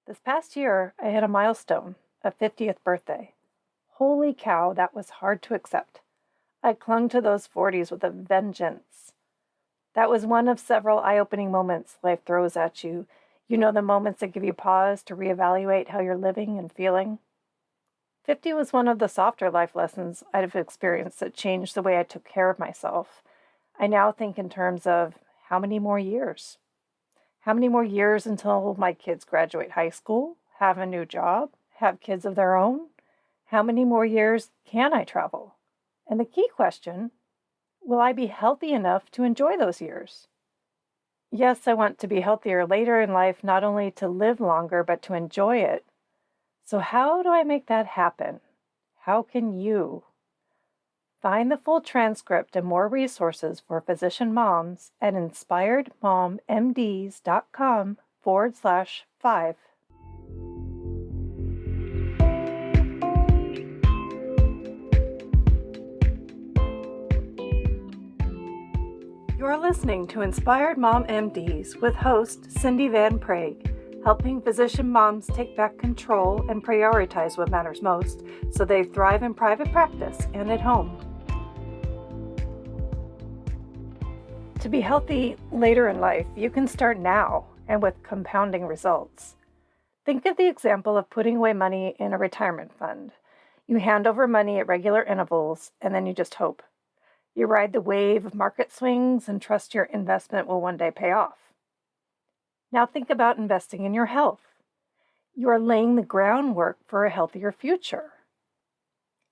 This past year, I hit a milestone, a 50th birthday. Holy cow, that was hard to accept. I clung to those 40s with a vengeance. That was one of several eye-opening moments life throws at you. You know, the moments that give you pause to reevaluate how you're living and feeling. 50 was one of the softer life lessons I've experienced that changed the way I took care of myself. I now think in terms of how many more years? How many more years until my kids graduate high school, have a new job, have kids of their own? How many more years can I travel? And the key question, will I be healthy enough to enjoy those years? Yes, I want to be healthier later in life, not only to live longer, but to enjoy it. So how do I make that happen? How can you? Find the full transcript and more resources for physician moms at inspiredmommds.com/5. You're listening to Inspired Mom MDs with host Cindy Van Prague, helping physician moms take back control and prioritize what matters most so they thrive in private practice and at home. To be healthy later in life, you can start now and with compounding results. Think of the example of putting away money in a retirement fund. You hand over money at regular intervals, and then you just hope. You ride the wave of market swings and trust your investment will one day pay off. Now think about investing in your health. You are laying the groundwork for a healthier future.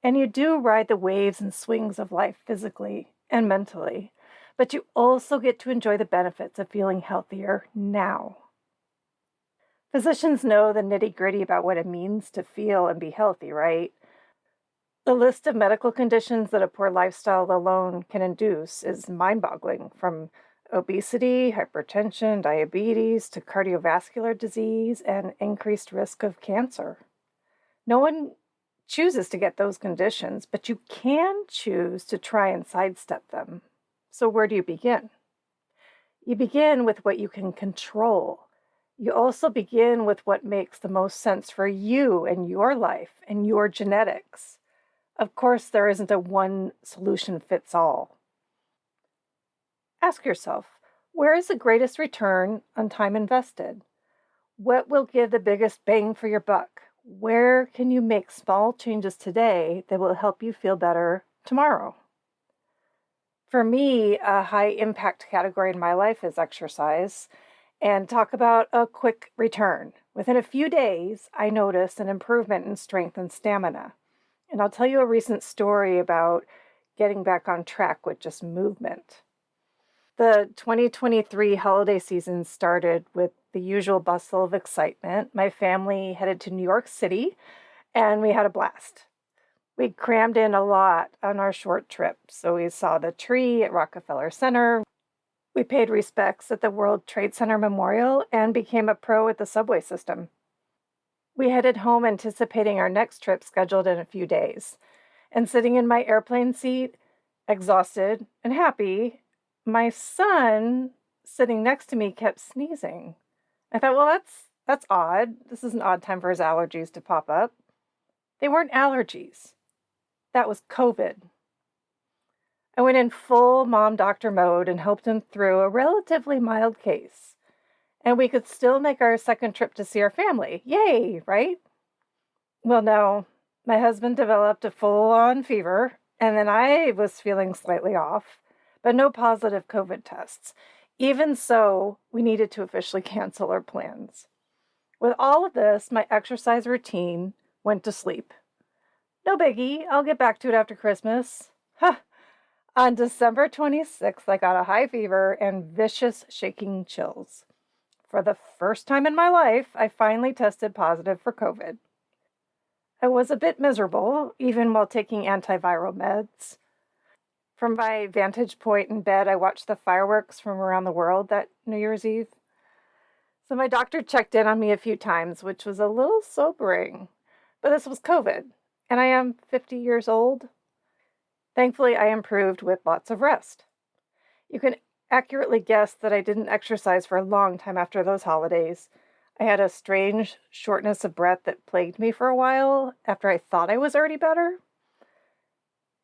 And you do ride the waves and swings of life physically and mentally, but you also get to enjoy the benefits of feeling healthier now. Physicians know the nitty-gritty about what it means to feel and be healthy, right? The list of medical conditions that a poor lifestyle alone can induce is mind-boggling, from obesity, hypertension, diabetes, to cardiovascular disease and increased risk of cancer. No one chooses to get those conditions, but you can choose to try and sidestep them. So where do you begin? You begin with what you can control. You also begin with what makes the most sense for you and your life and your genetics. Of course, there isn't a one solution fits all. Ask yourself, where is the greatest return on time invested? What will give the biggest bang for your buck? Where can you make small changes today that will help you feel better tomorrow? For me, a high impact category in my life is exercise. And talk about a quick return. Within a few days, I noticed an improvement in strength and stamina. And I'll tell you a recent story about getting back on track with just movement. The 2023 holiday season started with the usual bustle of excitement. My family headed to New York City, and we had a blast. We crammed in a lot on our short trip. So we saw the tree at Rockefeller Center. We paid respects at the World Trade Center Memorial and became a pro at the subway system. We headed home anticipating our next trip scheduled in a few days. And sitting in my airplane seat, exhausted and happy, my son sitting next to me kept sneezing. I thought, well, that's odd. This is an odd time for his allergies to pop up. They weren't allergies. That was COVID. I went in full mom doctor mode and helped him through a relatively mild case. And we could still make our second trip to see our family. Yay, right? Well, no, my husband developed a full-on fever, and then I was feeling slightly off, but no positive COVID tests. Even so, we needed to officially cancel our plans. With all of this, my exercise routine went to sleep. No biggie, I'll get back to it after Christmas. Ha! On December 26th, I got a high fever and vicious shaking chills. For the first time in my life, I finally tested positive for COVID. I was a bit miserable, even while taking antiviral meds. From my vantage point in bed, I watched the fireworks from around the world that New Year's Eve. So my doctor checked in on me a few times, which was a little sobering. But this was COVID, and I am 50 years old. Thankfully, I improved with lots of rest. You can accurately guess that I didn't exercise for a long time after those holidays. I had a strange shortness of breath that plagued me for a while after I thought I was already better.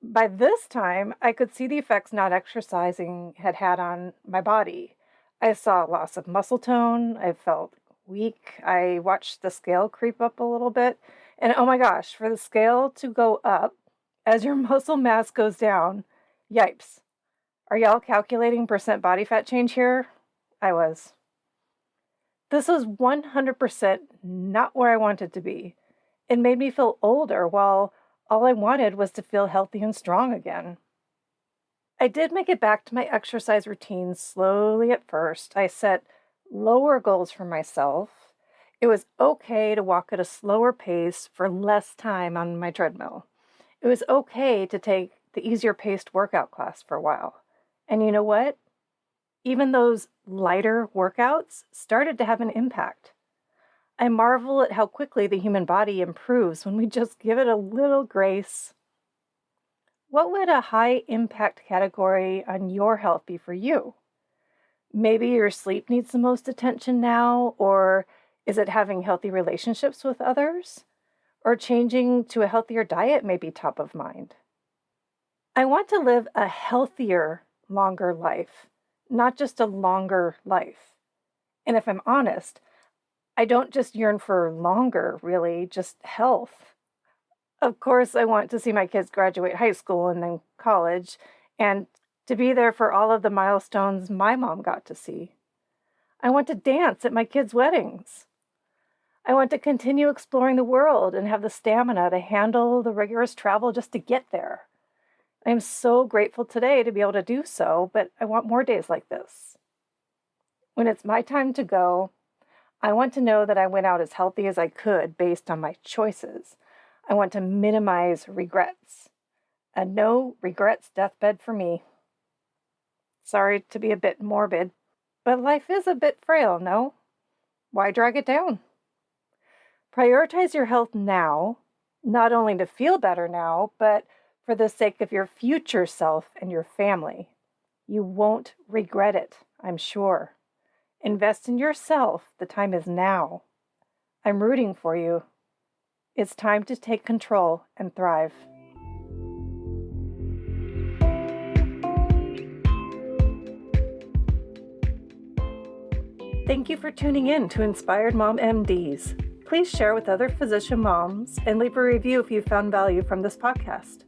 By this time, I could see the effects not exercising had had on my body. I saw loss of muscle tone. I felt weak. I watched the scale creep up a little bit. And oh my gosh, for the scale to go up as your muscle mass goes down, yipes. Are y'all calculating percent body fat change here? I was. This was 100% not where I wanted to be. It made me feel older while all I wanted was to feel healthy and strong again. I did make it back to my exercise routine slowly at first. I set lower goals for myself. It was okay to walk at a slower pace for less time on my treadmill. It was okay to take the easier paced workout class for a while. And you know what? Even those lighter workouts started to have an impact. I marvel at how quickly the human body improves when we just give it a little grace. What would a high impact category on your health be for you? Maybe your sleep needs the most attention now, or is it having healthy relationships with others? Or changing to a healthier diet may be top of mind. I want to live a healthier, longer life, not just a longer life. And if I'm honest, I don't just yearn for longer, really, just health. Of course, I want to see my kids graduate high school and then college, and to be there for all of the milestones my mom got to see. I want to dance at my kids' weddings. I want to continue exploring the world and have the stamina to handle the rigorous travel just to get there. I am so grateful today to be able to do so, but I want more days like this. When it's my time to go, I want to know that I went out as healthy as I could based on my choices. I want to minimize regrets. A no regrets deathbed for me. Sorry to be a bit morbid, but life is a bit frail, no? Why drag it down? Prioritize your health now, not only to feel better now, but for the sake of your future self and your family. You won't regret it, I'm sure. Invest in yourself. The time is now. I'm rooting for you. It's time to take control and thrive. Thank you for tuning in to Inspired Mom MDs. Please share with other physician moms and leave a review if you found value from this podcast.